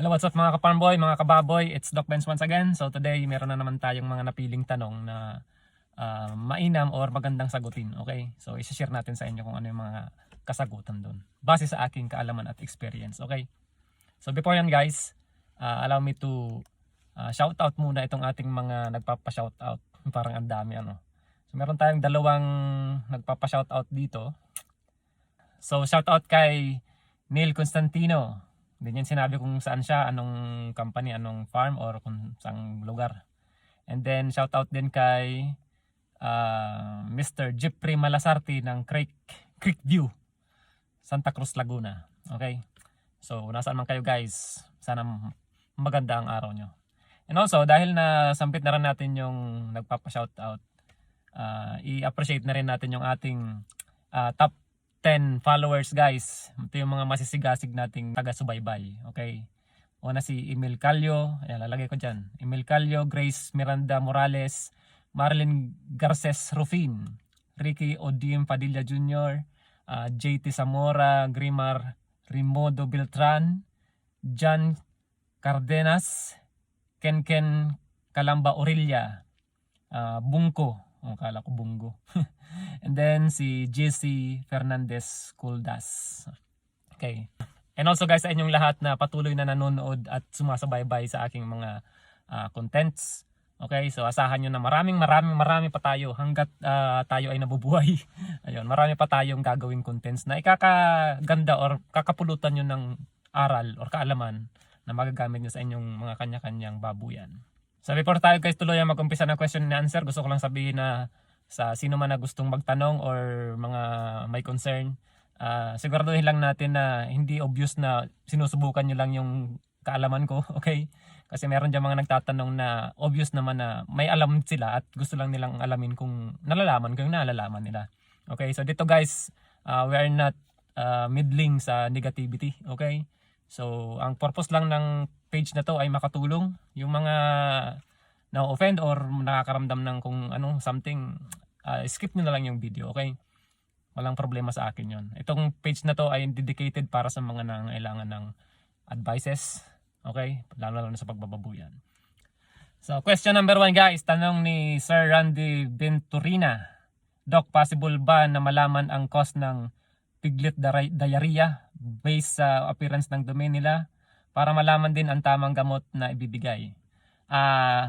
Hello, what's up mga ka-farm boy, mga kababoy? It's Doc Benz once again. So today, meron na naman tayong mga napiling tanong na mainam or magandang sagutin. Okay? So i-share natin sa inyo kung ano yung mga kasagutan doon. Base sa aking kaalaman at experience. Okay? So before yan guys, allow me to shout out muna itong ating mga nagpapa-shout out. Parang ang dami ano. So meron tayong dalawang nagpapa-shout out dito. So shout out kay Neil Constantino. Hindi niya sinabi kung saan siya, anong company, anong farm or kung saang lugar. And then shout out din kay Mr. Jeffrey Malasarte ng Creekview, Santa Cruz, Laguna. Okay? So nasaan man kayo guys, sana maganda ang araw nyo. And also dahil na sampit na rin natin yung nagpapa-shout out, i-appreciate na rin natin yung ating top 10 followers guys. Ito yung mga masisigasig nating taga-subaybay. Okay. Una si Emil Calio. Ayan, lalagay ko dyan. Emil Calio, Grace Miranda Morales, Marilyn Garces Rufin, Ricky Odim Padilla Jr., JT Zamora, Grimar Rimodo Beltran, John Cardenas, Ken Calamba Orilla, Bungko. Kala ko Bungo. And then si JC Fernandez Kuldas. Okay. And also guys, sa inyong lahat na patuloy na nanonood at sumasabaybay sa aking mga contents. Okay, so asahan nyo na marami pa tayo hanggat tayo ay nabubuhay. Ayun, marami pa tayong gagawing contents na ikakaganda or kakapulutan nyo ng aral or kaalaman na magagamit nyo sa inyong mga kanya-kanyang babuyan. So before tayo guys tuloy mag-umpisa ng question and answer, gusto ko lang sabihin na sa sino man na gustong magtanong or mga may concern, siguraduhin lang natin na hindi obvious na sinusubukan nyo lang yung kaalaman ko, okay? Kasi meron dyan mga nagtatanong na obvious naman na may alam sila at gusto lang nilang alamin kung nalalaman ko yung nalalaman nila. Okay, so dito guys, we are not middling sa negativity, okay? So ang purpose lang ng page na to ay makatulong yung mga na-offend or nakakaramdam ng kung ano something, skip nyo na lang yung video, okay? Walang problema sa akin yon. Itong page na to ay dedicated para sa mga nangangailangan ng advices, okay? Lalo na sa pagbababuyan. So question number 1 guys, tanong ni Sir Randy Venturina. Doc, possible ba na malaman ang cause ng piglet diarrhea based sa appearance ng dumi nila para malaman din ang tamang gamot na ibibigay?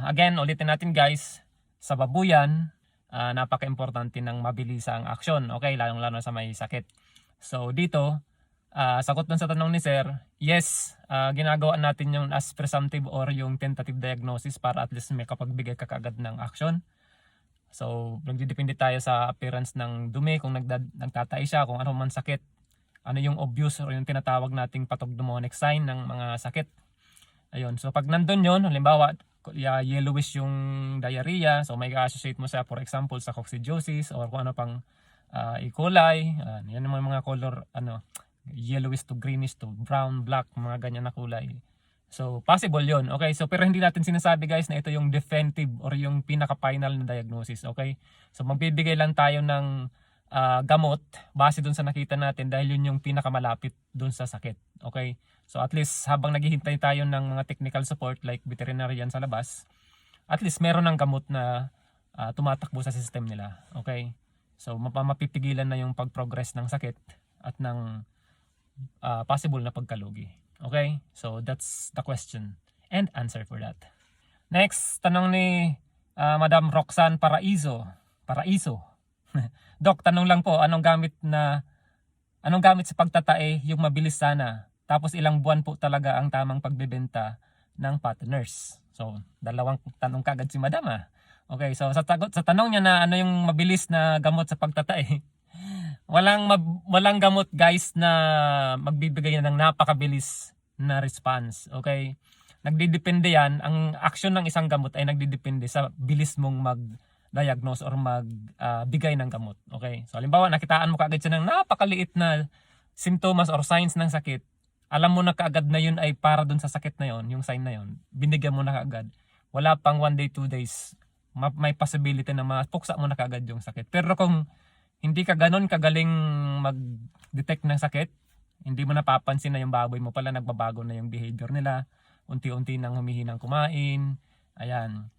Again, ulitin natin guys, sa babuyan, napaka-importante ng mabilisang aksyon, okay? Lalong-lalo sa may sakit. So dito, sagot dun sa tanong ni Sir, yes, ginagawa natin yung as presumptive or yung tentative diagnosis para at least may kapagbigay ka kaagad ng action. So, nagdidepende tayo sa appearance ng dumi, kung nagtatay siya, kung ano man sakit, ano yung obvious or yung tinatawag nating pathognomonic sign ng mga sakit. Ayun, so pag nandun yun, halimbawa, yellowish yung diarrhea, so may associate mo sa, for example, sa coccidiosis or kung ano pang E. coli, yan yung mga color, yellowish to greenish to brown, black, mga ganyan na kulay. So, possible yon, okay? So, pero hindi natin sinasabi guys na ito yung definitive or yung pinaka-final na diagnosis, okay? So, magbibigay lang tayo ng gamot base dun sa nakita natin dahil yun yung pinakamalapit dun sa sakit, okay? So, at least habang naghihintay tayo ng mga technical support like veterinarian sa labas, at least meron ng gamot na tumatakbo sa system nila, okay? So, mapipigilan na yung pag-progress ng sakit at ng possible na pagkalugi. Okay, so that's the question and answer for that. Next, tanong ni Madam Roxanne Paraiso. Doc, tanong lang po, anong gamit sa pagtatae yung mabilis sana? Tapos ilang buwan po talaga ang tamang pagbebenta ng fatteners? So, dalawang tanong kagad si Madam Okay, so sa tanong niya na ano yung mabilis na gamot sa pagtatae, walang gamot guys na magbibigay ng napakabilis na response, okay? Nagdidepende yan, ang action ng isang gamot ay nagdidepende sa bilis mong mag-diagnose or magbigay ng gamot, okay? So halimbawa nakitaan mo kaagad siya ng napakaliit na simptomas or signs ng sakit, alam mo na kaagad na yun ay para dun sa sakit na yun, yung sign na yun, binigyan mo na kaagad. Wala pang 1 day, 2 days, may possibility na mapuksa mo na kaagad yung sakit. Pero kung hindi ka ganon kagaling mag-detect ng sakit, Hindi mo napapansin na yung baboy mo pala nagbabago na yung behavior nila. Unti-unti nang humihinang kumain. Ayan.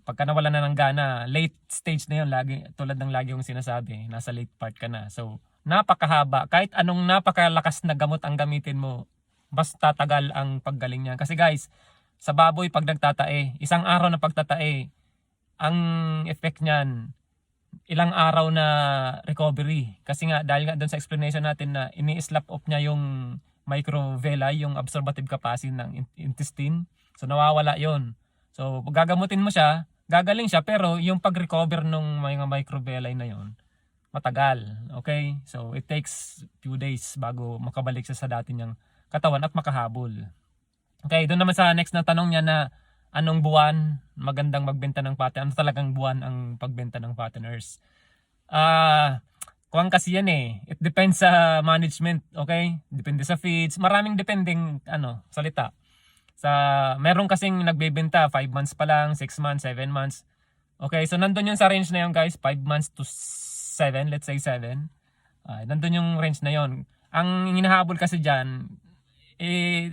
Pagka nawala na ng gana, late stage na yun, lagi, tulad ng lagi yung sinasabi, nasa late part ka na. So, napakahaba. Kahit anong napakalakas na gamot ang gamitin mo, basta tatagal ang paggaling niya. Kasi guys, sa baboy pag nagtatae, isang araw na pagtatae, ang effect niyan, ilang araw na recovery. Kasi nga, dahil nga doon sa explanation natin na ini-slap off niya yung microvilli, yung absorbative capacity ng intestine. So, nawawala yon. So, pag gagamutin mo siya, gagaling siya, pero yung pag-recover ng mga microvilli na yon, matagal. Okay? So, it takes few days bago makabalik siya sa dati niyang katawan at makahabol. Okay, doon naman sa next na tanong niya na anong buwan magandang magbenta ng pattern? Ano talagang buwan ang pagbenta ng fatteners? Kuwang kasi yan eh. It depends sa management, okay? Depende sa feeds. Maraming depending salita. Meron kasing nagbebenta 5 months pa lang, 6 months, 7 months. Okay, so nandun yun sa range na yun guys, 5 months to 7, let's say 7. Nandun yung range na yun. Ang hinahabol kasi dyan,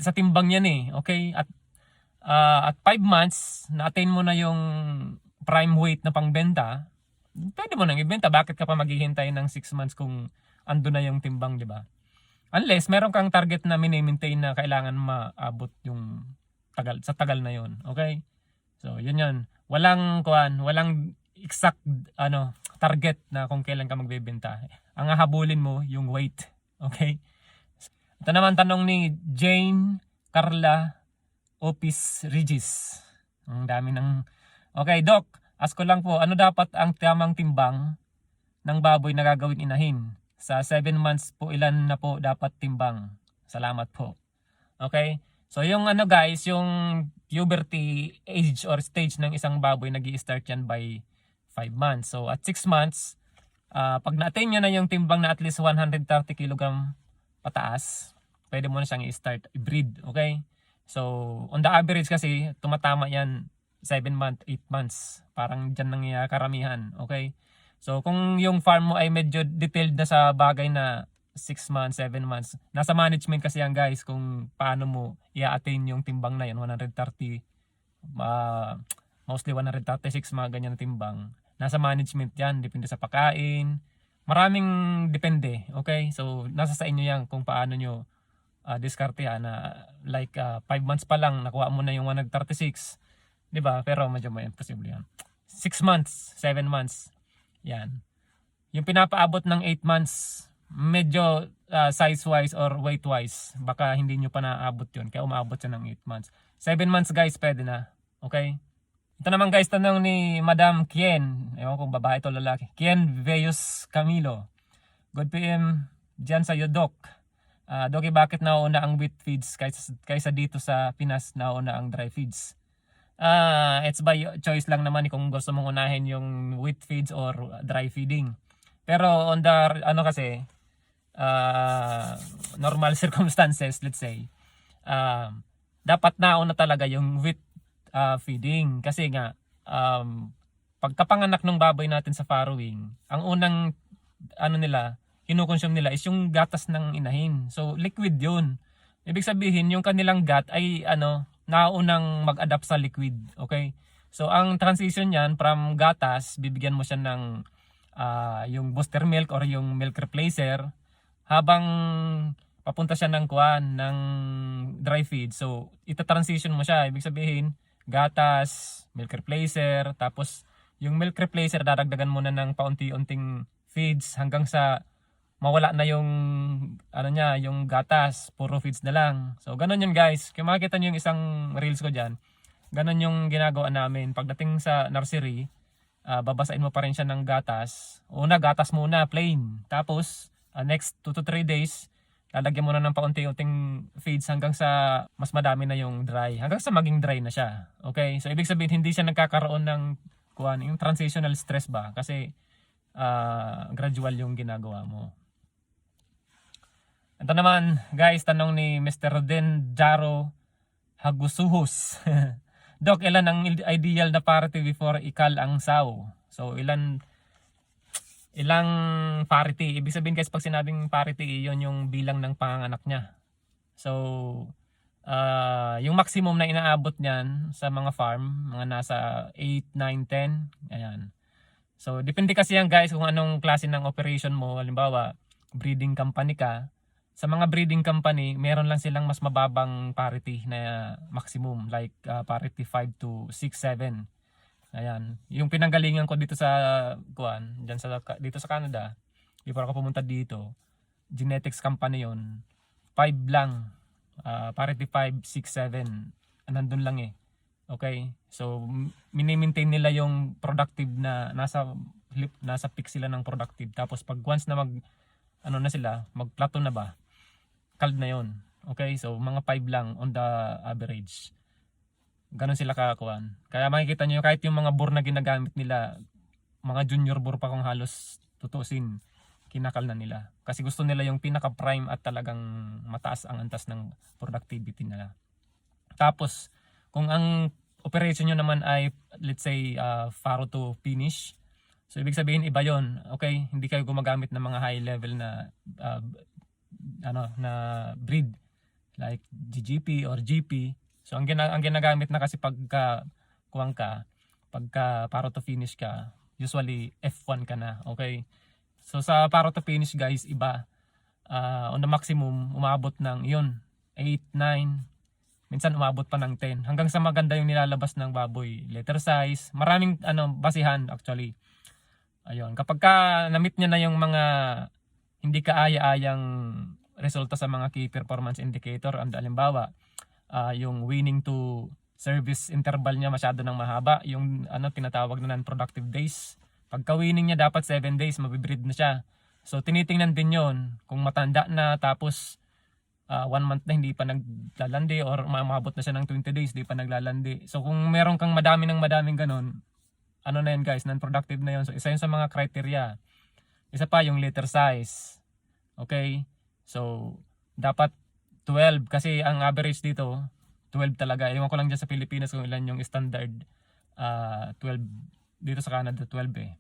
sa timbang yan eh, okay? At 5 months, na-attain mo na yung prime weight na pangbenta, pwede mo nang ibenta. Bakit ka pa maghihintay ng 6 months kung ando na yung timbang, di ba? Unless meron kang target na mini-maintain na kailangan maabot yung tagal na yon, okay? So, yun. Walang exact target na kung kailan ka magbebenta. Ang hahabulin mo yung weight, okay? Ito naman tanong ni Jane Carla Opis Regis. Ang dami ng... Okay, Doc, ask ko lang po, ano dapat ang tamang timbang ng baboy na gagawin inahin? Sa 7 months po, ilan na po dapat timbang? Salamat po. Okay? So yung guys, yung puberty age or stage ng isang baboy, nag-i-start yan by 5 months. So at 6 months, pag na-attain nyo na yung timbang na at least 130 kg pataas, pwede mo na siyang i-start i-breed. Okay? So on the average kasi, tumatama yan 7 months, 8 months. Parang dyan nangyayari karamihan. Okay? So kung yung farm mo ay medyo detailed na sa bagay na 6 months, 7 months, nasa management kasi yan guys kung paano mo i-attain yung timbang na yan, 130, mostly 136, mga ganyan na timbang. Nasa management yan, depende sa pagkain, maraming depende, okay? So nasa sa inyo yan kung paano nyo diskartehan na like 5 months pa lang, nakuha mo na yung 136, di ba? Pero medyo may imposible yan. 6 months, 7 months, yan. Yung pinapaabot ng 8 months, medyo size-wise or weight-wise, baka hindi nyo pa naabot yun. Kaya umaabot siya ng 8 months. 7 months guys, pwede na. Okay? Ito naman guys, tanong ni Madam Kien. Ewan kung babae ito lalaki. Kien Veus Camilo. Good PM dyan sa iyo, Doc. Doc, bakit nauna ang wheat feeds kaysa dito sa Pinas nauna ang dry feeds? It's by choice lang naman kung gusto mong unahin yung wheat feeds or dry feeding. Pero on the kasi normal circumstances, let's say, dapat nauna talaga yung wheat feeding kasi nga pagkapanganak ng baboy natin sa farrowing, ang unang kinukonsume nila is yung gatas ng inahin. So liquid yun. Ibig sabihin yung kanilang gut ay naunang mag-adapt sa liquid. Okay? So ang transition niyan from gatas, bibigyan mo siya ng yung booster milk or yung milk replacer habang papunta siya ng dry feed. So ita-transition mo siya. Ibig sabihin gatas, milk replacer, tapos yung milk replacer dadagdagan mo na ng paunti-unting feeds hanggang sa mawala na yung yung gatas, puro feeds na lang. So ganun yun guys. Kung makikita niyo yung isang reels ko diyan, ganun yung ginagawa namin. Pagdating sa nursery, babasain mo pa rin siya ng gatas. Una, gatas muna, plain. Tapos next 2 to 3 days, lalagyan mo na ng paunti-unting feeds hanggang sa mas madami na yung dry. Hanggang sa maging dry na siya. Okay? So ibig sabihin hindi siya nagkakaroon ng yung transitional stress ba? Kasi gradual yung ginagawa mo. Ito naman, guys, tanong ni Mr. Roden Jaro Hagusuhus. Doc, ilan ang ideal na parity before ikal ang saw? So, ilan ilang parity. Ibig sabihin guys, pag sinabing parity, yun yung bilang ng panganganak niya. So, yung maximum na inaabot niyan sa mga farm, mga nasa 8, 9, 10. Ayan. So, depende kasi yan guys kung anong klase ng operation mo. Halimbawa, breeding company ka. Sa mga breeding company, meron lang silang mas mababang parity na maximum. Like parity 5 to 6, 7. Ayan. Yung pinanggalingan ko dito sa dito sa Canada, di pa ako pumunta dito. Genetics company yon. 5 lang. Parity 5, 6, 7. Nandun lang eh. Okay? So, mini-maintain nila yung productive na nasa peak sila ng productive. Tapos pag once na mag-plateau na ba, cald na yon. Okay? So, mga 5 lang on the average. Ganon sila kakakuan. Kaya makikita nyo kahit yung mga bore na ginagamit nila, mga junior bore pa kung halos tutusin, kinakal na nila. Kasi gusto nila yung pinaka-prime at talagang mataas ang antas ng productivity nila. Tapos, kung ang operation nyo naman ay, let's say, faro to finish, so ibig sabihin iba yon. Okay? Hindi kayo gumagamit ng mga high level na na breed like GGP or GP. So ang ginagamit na kasi pagka paro to finish ka, usually F1 ka na, okay? So sa paro to finish guys, iba. On the maximum umabot ng 8, 9, minsan umabot pa ng 10. Hanggang sa maganda yung nilalabas ng baboy, letter size, maraming basihan actually. Ayun, kapag na-meet niya na yung mga hindi kaaya-ayang resulta sa mga key performance indicator, halimbawa, yung winning to service interval niya masyado nang mahaba, yung tinatawag na non-productive days. Pagka winning niya dapat 7 days, mabibreed na siya. So tinitingnan din yon kung matanda na tapos 1 month na hindi pa naglalandi or umabot na siya ng 20 days, hindi pa naglalandi. So kung meron kang madaming ganun, na yun guys, non-productive na yun. So isa yun sa mga criteria. Isa pa yung litter size. Okay? So dapat 12 kasi ang average dito 12 talaga. Ewan ko lang dyan sa Pilipinas kung ilan yung standard 12. Dito sa Canada 12 eh.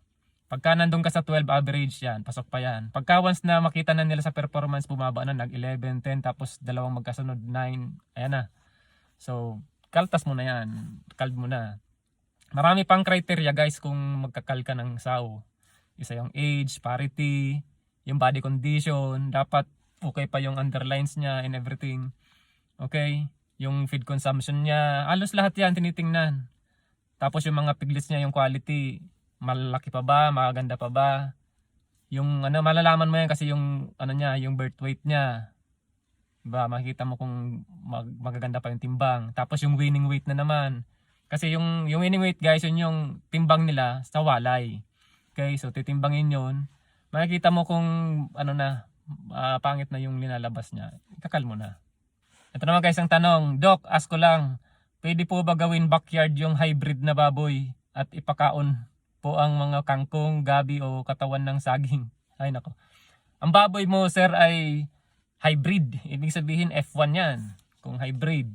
Pagka nandun ka sa 12 average yan, pasok pa yan. Pagka once na makita na nila sa performance, bumaba na, nag 11, 10, tapos dalawang magkasunod, 9, ayan na. So, kaltas mo na yan. Kald mo na. Marami pang criteria guys kung magkakal ka ng sow. Isa yung age, parity, yung body condition, dapat okay pa yung underlines niya and everything. Okay? Yung feed consumption niya, halos lahat yan tinitingnan. Tapos yung mga piglets niya, yung quality, malaki pa ba, maganda pa ba? Yung malalaman mo yan kasi yung niya, yung birth weight niya. Diba, makikita mo kung magaganda pa yung timbang. Tapos yung winning weight na naman. Kasi yung winning weight guys, yun yung timbang nila sa walay. Okay, so titimbangin yun. Makikita mo kung pangit na yung nilalabas niya. Ikakal mo na. Ito naman guys ang tanong, Doc, ask ko lang, pwede po ba gawin backyard yung hybrid na baboy at ipakaon po ang mga kangkong, gabi o katawan ng saging? Ay nako. Ang baboy mo sir ay hybrid. Ibig sabihin F1 yan. Kung hybrid.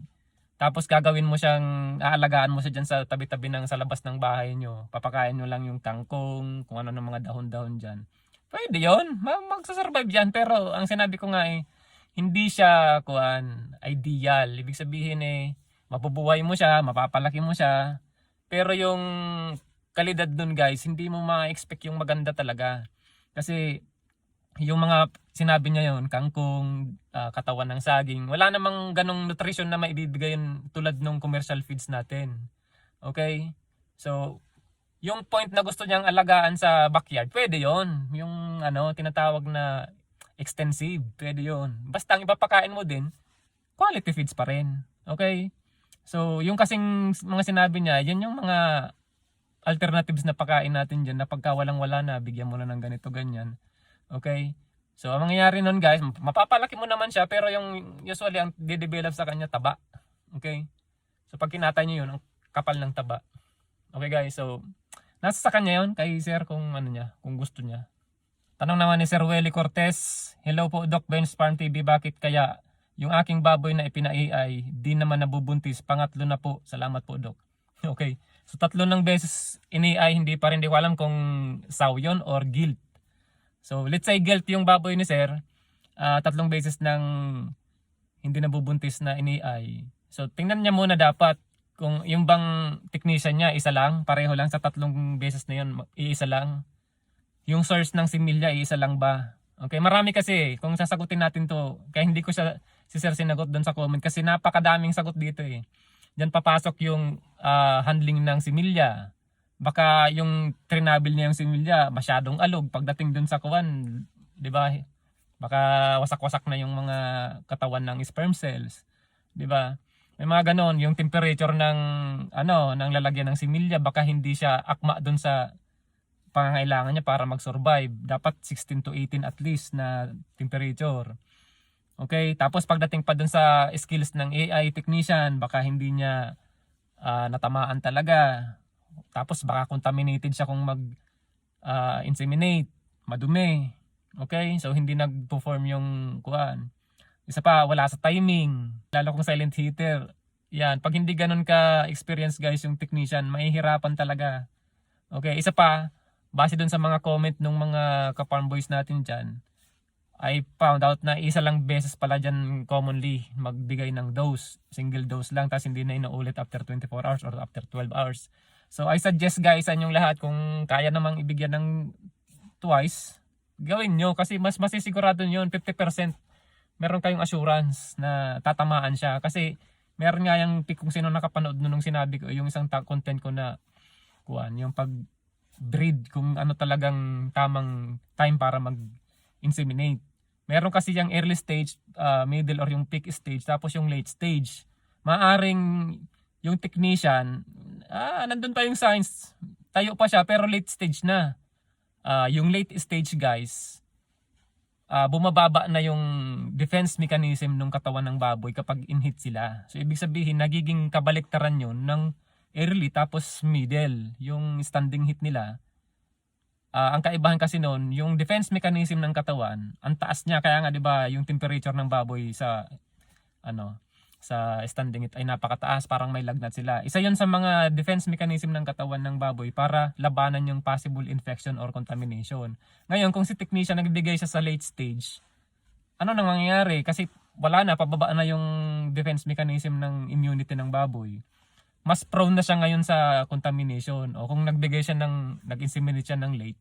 Tapos gagawin mo siyang, aalagaan mo siya dyan sa tabi-tabi sa labas ng bahay nyo. Papakain nyo lang yung kangkong, kung ano ng mga dahon-dahon dyan. Pwede yun. Magsasurvive yan. Pero ang sinabi ko nga hindi siya ideal. Ibig sabihin mabubuhay mo siya, mapapalaki mo siya. Pero yung kalidad dun guys, hindi mo ma-expect yung maganda talaga. Kasi yung mga sinabi niya yun, kangkong, katawan ng saging, wala namang ganong nutrition na maibibigay yun tulad ng commercial feeds natin. Okay? So, yung point na gusto niyang alagaan sa backyard, pwede yon. Yung tinatawag na extensive, pwede yon. Basta ang ipapakain mo din, quality feeds pa rin. Okay? So, yung kasing mga sinabi niya, yan yung mga alternatives na pakain natin dyan na pagka walang-wala na, bigyan mo na ng ganito, ganyan. Okay? So, ang mangyayari nun guys, mapapalaki mo naman siya, pero yung usually ang de-develop sa kanya, taba. Okay? So, pag kinatay nyo yun, ang kapal ng taba. Okay guys, so, nasa sa kanya yun, kay sir kung kung gusto niya. Tanong naman ni Sir Welly Cortez, hello po Doc Ben's Farm TV, bakit kaya yung aking baboy na ipina-AI, di naman nabubuntis, pangatlo na po, salamat po Doc. Okay, so 3 ng beses in-AI, hindi pa rin, di ko alam kung sow yun or gilt. So let's say guilty yung baboy ni sir, 3 beses nang hindi nabubuntis na ini-AI. So tingnan niya muna dapat kung yung bang technician niya isa lang, pareho lang sa 3 beses na yun, iisa lang. Yung source ng similya, iisa lang ba? Okay, marami kasi kung sasagutin natin to, kaya hindi ko siya si sir sinagot doon sa comment kasi napakadaming sagot dito eh. Diyan papasok yung handling ng similya. Baka yung trinabil niya yung similya masyadong alog pagdating doon sa kuwan, 'di ba? Baka wasak-wasak na yung mga katawan ng sperm cells, 'di ba? May mga ganon, yung temperature ng ng lalagyan ng similya baka hindi siya akma doon sa pangangailangan niya para mag-survive. Dapat 16 to 18 at least na temperature. Okay, tapos pagdating pa dun sa skills ng AI technician, baka hindi niya natamaan talaga. Tapos baka contaminated siya kung inseminate, madumi. Okay, so hindi nag-perform yung kuan. Isa pa, wala sa timing, lalo kung silent hitter. Yan, pag hindi ganun ka experience guys yung technician, mahihirapan talaga. Okay, isa pa, base dun sa mga comment ng mga ka-farm boys natin dyan, I found out na isa lang beses pala dyan commonly magbigay ng dose. Single dose lang, tapos hindi na inuulit after 24 hours or after 12 hours. So I suggest guys sa inyong lahat, kung kaya namang ibigyan ng twice, gawin nyo kasi mas masisigurado nyo 50%. Meron kayong assurance na tatamaan siya. Kasi meron nga yung kung sino nakapanood nung sinabi ko, yung isang content ko na yung pag-breed, kung ano talagang tamang time para mag-inseminate. Meron kasi yung early stage, middle or yung peak stage, tapos yung late stage. Maaring yung technician, nandun pa yung science, tayo pa siya pero late stage na. Yung late stage guys, bumababa na yung defense mechanism ng katawan ng baboy kapag in-hit sila. So ibig sabihin, nagiging kabaliktaran yun ng early tapos middle, yung standing hit nila. Ang kaibahan kasi noon, yung defense mechanism ng katawan, ang taas niya, kaya nga 'di ba, yung temperature ng baboy sa sa standing hit ay napakataas, parang may lagnat sila. Isa 'yon sa mga defense mechanism ng katawan ng baboy para labanan yung possible infection or contamination. Ngayon, kung si technician nagbigay siya sa late stage, ano nang mangyayari? Kasi wala na, pababa na yung defense mechanism ng immunity ng baboy. Mas prone na siya ngayon sa contamination. O kung nag-inseminate siya ng late,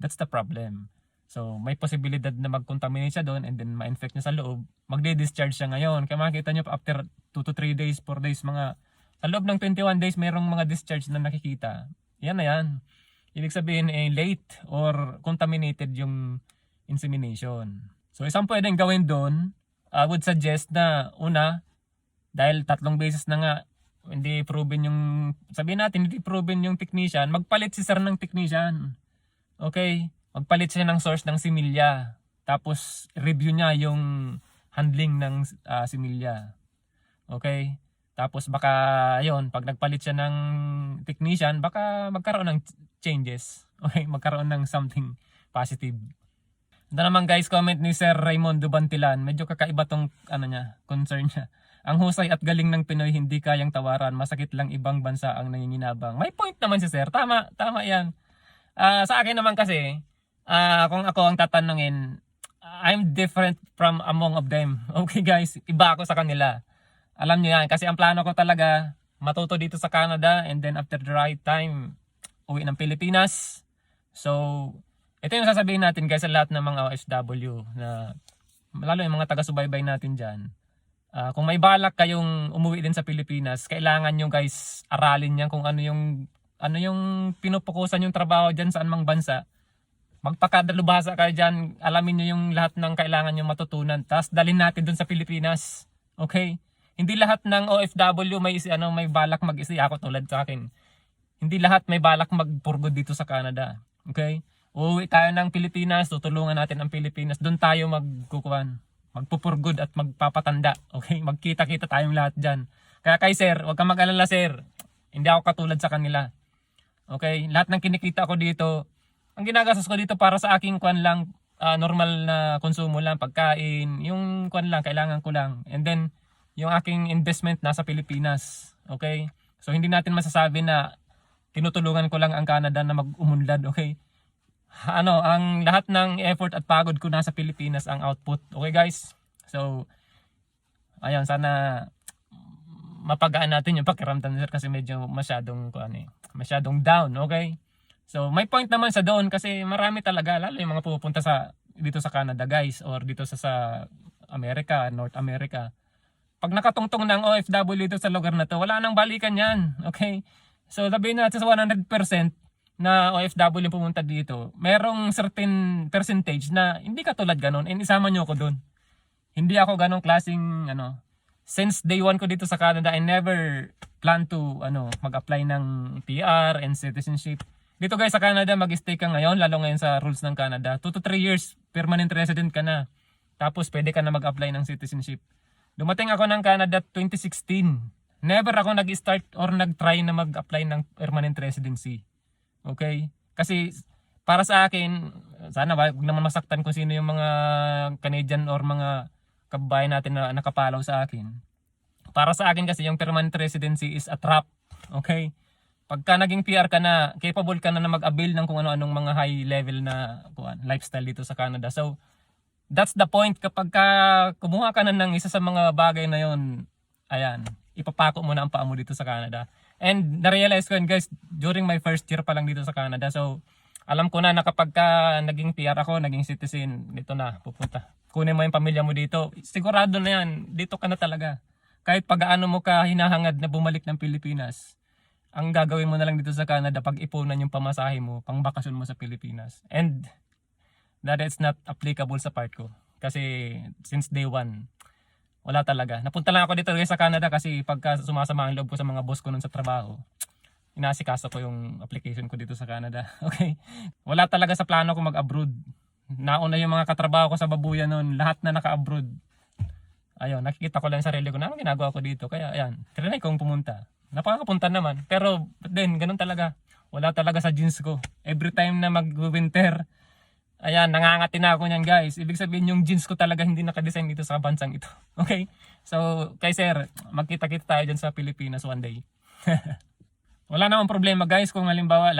that's the problem. So may posibilidad na mag-contaminate siya doon and then ma-infect niya sa loob. Magde-discharge siya ngayon. Kaya makikita nyo after 2 to 3 days, 4 days, sa loob ng 21 days, mayroong mga discharge na nakikita. Yan na yan. Ibig sabihin late or contaminated yung insemination. So isang pwedeng gawin doon, I would suggest na una, dahil 3 beses na nga, hindi proven hindi proven yung technician, magpalit si sir ng technician. Okay? Magpalit siya ng source ng similya. Tapos review niya yung handling ng similya. Okay? Tapos baka pag nagpalit siya ng technician, baka magkaroon ng changes. Okay? Magkaroon ng something positive. Ito naman guys, comment ni Sir Raimundo Bantilan. Medyo kakaiba tong concern niya. Ang husay at galing ng Pinoy hindi kayang tawaran. Masakit lang ibang bansa ang nanginginabang. May point naman si sir. Tama yan. Sa akin naman kasi, kung ako ang tatanungin, I'm different from among of them. Okay guys, iba ako sa kanila. Alam niyo yan, kasi ang plano ko talaga, matuto dito sa Canada and then after the right time, uwi ng Pilipinas. So, ito yung sasabihin natin guys sa lahat ng mga OFW, na lalo yung mga taga-subaybay natin dyan. Kung may balak kayong umuwi din sa Pilipinas, kailangan nyo guys aralin yan kung ano yung pinupukusan yung trabaho dyan sa anumang bansa. Magpakadalubhasa kayo dyan, alamin nyo yung lahat ng kailangan nyo matutunan, tapos dalhin natin dun sa Pilipinas. Okay? Hindi lahat ng OFW may balak mag-isi. Ako tulad sa akin. Hindi lahat may balak magpurgod dito sa Canada. Okay? Uuwi tayo ng Pilipinas, tutulungan natin ang Pilipinas. Doon tayo magpupurgod at magpapatanda. Okay? Magkita-kita tayong lahat dyan. Kaya kay sir, huwag kang mag-alala sir. Hindi ako katulad sa kanila. Okay? Lahat ng kinikita ko dito, ang ginagastos ko dito para sa aking normal na konsumo lang, pagkain, yung lang, kailangan ko lang. And then, yung aking investment nasa Pilipinas. Okay? So, hindi natin masasabi na tinutulungan ko lang ang Canada na mag-umunlad. Okay? ang lahat ng effort at pagod ko nasa Pilipinas ang output. Okay guys? So, ayun, sana mapagaan natin yung pakiramdam sir kasi medyo masyadong down, okay? So, may point naman sa doon kasi marami talaga, lalo yung mga pupunta dito sa Canada guys or dito sa America, North America. Pag nakatungtong ng OFW dito sa lugar na to, wala nang balikan yan, okay? So, sabihin natin sa 100% na OFW pumunta dito, merong certain percentage na hindi katulad ganun and isama nyo ko doon. Hindi ako ganong klaseng since day one ko dito sa Canada, I never plan to mag-apply ng PR and citizenship. Dito guys sa Canada, mag-stay ka ngayon, lalo ngayon sa rules ng Canada. 2 to 3 years, permanent resident ka na. Tapos pwede ka na mag-apply ng citizenship. Dumating ako ng Canada 2016. Never ako nag-start or nag-try na mag-apply ng permanent residency. Okay? Kasi para sa akin, sana wag naman masaktan kung sino yung mga Canadian or mga kababayan natin na nakapalaw sa akin. Para sa akin kasi yung permanent residency is a trap. Okay? Pagka naging PR ka na, capable ka na mag-avail ng kung ano-anong mga high level na lifestyle dito sa Canada. So, that's the point. Kapag kumuha ka na ng isa sa mga bagay na yon, ayan, ipapako mo na ang paa mo dito sa Canada. And na-realize ko yun guys, during my first year pa lang dito sa Canada. So, alam ko na kapag naging PR ako, naging citizen, dito na, pupunta. Kunin mo yung pamilya mo dito. Sigurado na yan, dito ka na talaga. Kahit pag-aano mo ka hinahangad na bumalik ng Pilipinas, ang gagawin mo na lang dito sa Canada, pag-ipunan yung pamasahe mo, pang bakasyon mo sa Pilipinas. And that is not applicable sa part ko. Kasi since day one, wala talaga. Napunta lang ako dito guys sa Canada kasi pagka sumasama ang loob ko sa mga boss ko nun sa trabaho, inasikaso ko yung application ko dito sa Canada. Okay? Wala talaga sa plano ko mag-abroad. Nauna yung mga katrabaho ko sa Babuyan nun, lahat na naka-abroad. Ayun, nakikita ko lang sa sarili ko na anong ginagawa ko dito. Kaya ayan, trinay kong pumunta. Napakapunta naman. Pero then, ganun talaga. Wala talaga sa jeans ko. Every time na mag-winter, ayan, nangangati na ako niyan guys. Ibig sabihin yung jeans ko talaga hindi nakadesign dito sa bansang ito. Okay? So, kay sir, magkita-kita tayo dyan sa Pilipinas one day. Wala namang problema guys kung halimbawa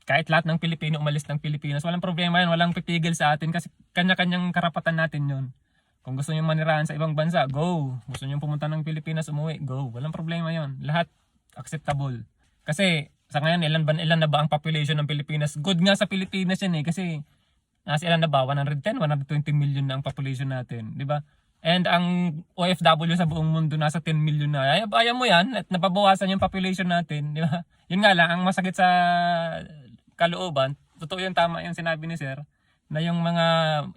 kahit lahat ng Pilipino umalis ng Pilipinas. Walang problema yan. Walang pipigil sa atin kasi kanya-kanyang karapatan natin yun. Kung gusto nyo manirahan sa ibang bansa, go. Gusto nyo pumunta ng Pilipinas, umuwi, go. Walang problema yon. Lahat acceptable. Kasi sa ngayon, ilan na ba ang population ng Pilipinas? Good nga sa Pilipinas yan kasi nasa ilan na ba? 110, 120 million na ang population natin. Di ba? And ang OFW sa buong mundo nasa 10 million na. Ayaw mo yan at napabawasan yung population natin. Di ba? Yun nga lang, ang masakit sa kalooban, totoo yung tama yung sinabi ni sir, na yung mga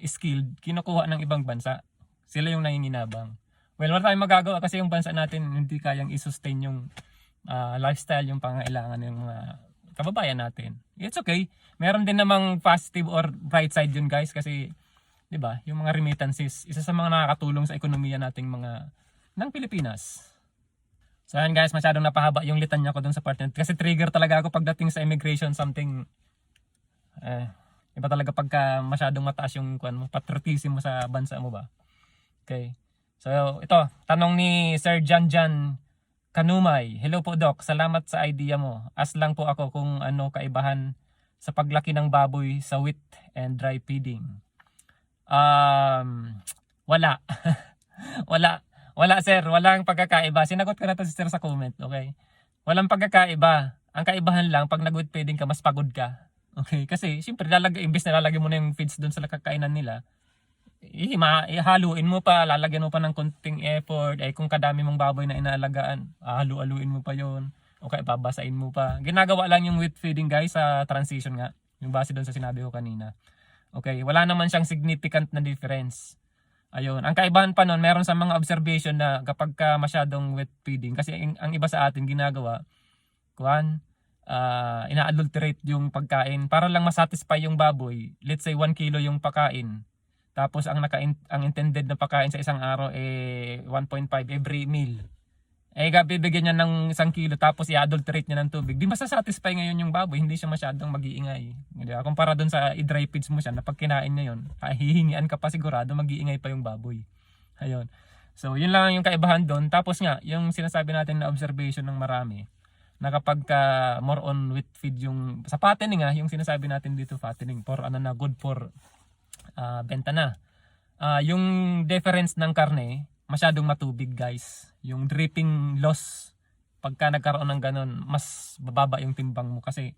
skilled, kinukuha ng ibang bansa. Sila yung nanginginabang. Well, wala tayong magagawa kasi yung bansa natin hindi kayang i-sustain yung lifestyle, yung pangailangan ng mga kababayan natin. It's okay. Meron din namang positive or bright side yun guys kasi 'di ba, yung mga remittances, isa sa mga nakakatulong sa ekonomiya nating ng Pilipinas. So ayan guys, masyadong napahaba yung litanya ko dun sa part na kasi trigger talaga ako pagdating sa immigration something iba talaga pagka masyadong mataas yung patriotism mo sa bansa mo ba. Okay. So ito, tanong ni Sir Janjan Kanumay. Hello po Doc, salamat sa idea mo. Ask lang po ako kung ano kaibahan sa paglaki ng baboy sa wheat and dry feeding. Wala. Wala sir, walang pagkakaiba. Sinagot ko na to si sir sa comment, okay? Walang pagkakaiba. Ang kaibahan lang pag nag-wheat feeding ka, mas pagod ka. Okay, kasi siyempre imbes na lalagyan mo na yung feeds doon sa kakainan nila, ihaluin mo pa, lalagyan mo pa ng konting effort. Kung kadami mong baboy na inaalagaan, halu-aluin mo pa yon. Okay, babasain mo pa. Ginagawa lang yung wheat feeding guys sa transition nga. Yung base doon sa sinabi ko kanina. Okay, wala naman siyang significant na difference. Ayun, ang kaibahan pa nun, meron sa mga observation na kapag ka masyadong wheat feeding, kasi ang iba sa atin ginagawa, ina-adulterate yung pagkain para lang masatisfy yung baboy. Let's say 1 kilo yung pagkain. Tapos ang intended na pagkain sa isang araw 1.5 every meal. Bibigyan niya ng 1 kilo tapos i-adulterate niya ng tubig. Di masasatisfy ngayon yung baboy, hindi siya masyadong mag-iingay. Kumpara doon sa i-dry feeds mo siya na pag kinain niya yun, hihingian ka pa sigurado, mag-iingay pa yung baboy. Ayun. So yun lang yung kaibahan doon. Tapos nga, yung sinasabi natin na observation ng marami, na kapag more on wheat feed yung sa fattening yung sinasabi natin dito fattening for ano na good for benta na. Yung difference ng karne masyadong matubig guys. Yung dripping loss pagka nagkaroon ng ganon mas bababa yung timbang mo kasi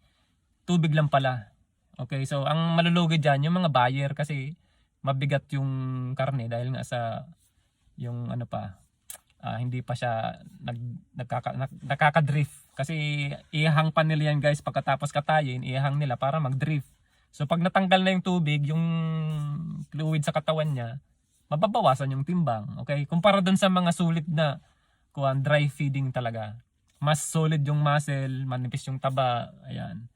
tubig lang pala. Okay, so ang malulugi dyan yung mga buyer kasi mabigat yung karne dahil nga sa yung ano pa hindi pa siya nakaka-drift kasi ihang pa nila yan guys pagkatapos katayin ihang nila para mag-drift. So pag natanggal na yung tubig yung fluid sa katawan niya mababawasan yung timbang. Okay, kumpara dun sa mga sulit na dry feeding talaga. Mas solid yung muscle, manipis yung taba, ayan.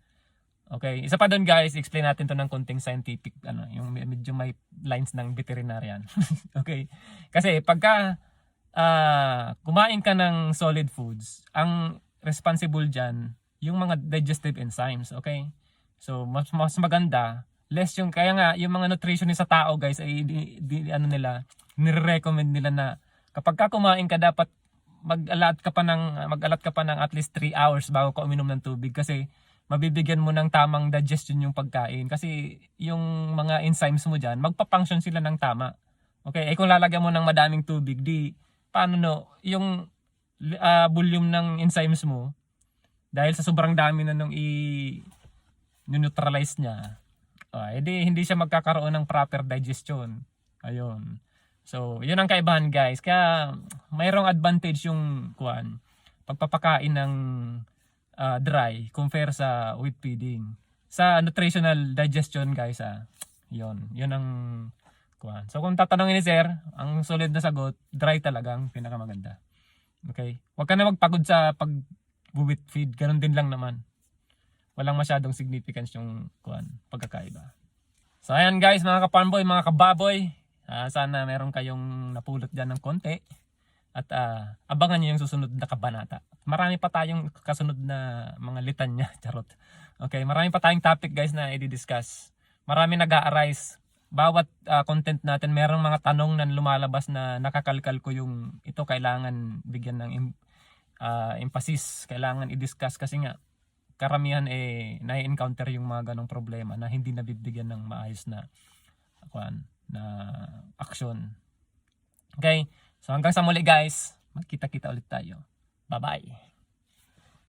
Okay, isa pa doon guys, explain natin to ng konting scientific yung medyo may lines ng veterinarian. Okay. Kasi pagka kumain ka ng solid foods, ang responsible diyan yung mga digestive enzymes, okay? So mas maganda, less yung kaya nga yung mga nutritionist sa tao guys ay nire-recommend nila na kapag ka kumain ka dapat mag-alat ka pa ng at least 3 hours bago ka uminom ng tubig kasi mabibigyan mo ng tamang digestion yung pagkain kasi yung mga enzymes mo diyan magpa-function sila ng tama. Okay, kung lalagyan mo ng madaming tubig di paano yung volume ng enzymes mo dahil sa sobrang dami na nung i-neutralize niya. Edi hindi siya magkakaroon ng proper digestion. Ayun. So, yun ang kaibahan guys. Kaya mayroong advantage yung pagpapakain ng dry compare sa wheat feeding. Sa nutritional digestion guys yun ang So kung tatanungin ni sir, ang solid na sagot, dry talagang pinakamaganda. Okay? Huwag ka na magpagod sa pag-wheat feed, ganun din lang naman. Walang masyadong significance yung pagkakaiba. So ayan guys, mga ka-farmboy, mga kababoy, sana meron kayong napulot dyan ng konti. At abangan nyo yung susunod na kabanata. Marami pa tayong kasunod na mga litanya. Charot. Okay, marami pa tayong topic guys na i-discuss. Marami nag-a-arise. Bawat content natin, merong mga tanong na lumalabas na nakakalkal ko yung ito kailangan bigyan ng emphasis. Kailangan i-discuss kasi nga karamihan nai-encounter yung mga ganong problema na hindi nabibigyan ng maayos na aksyon. Okay? So hanggang sa muli guys, magkita-kita ulit tayo. Bye-bye!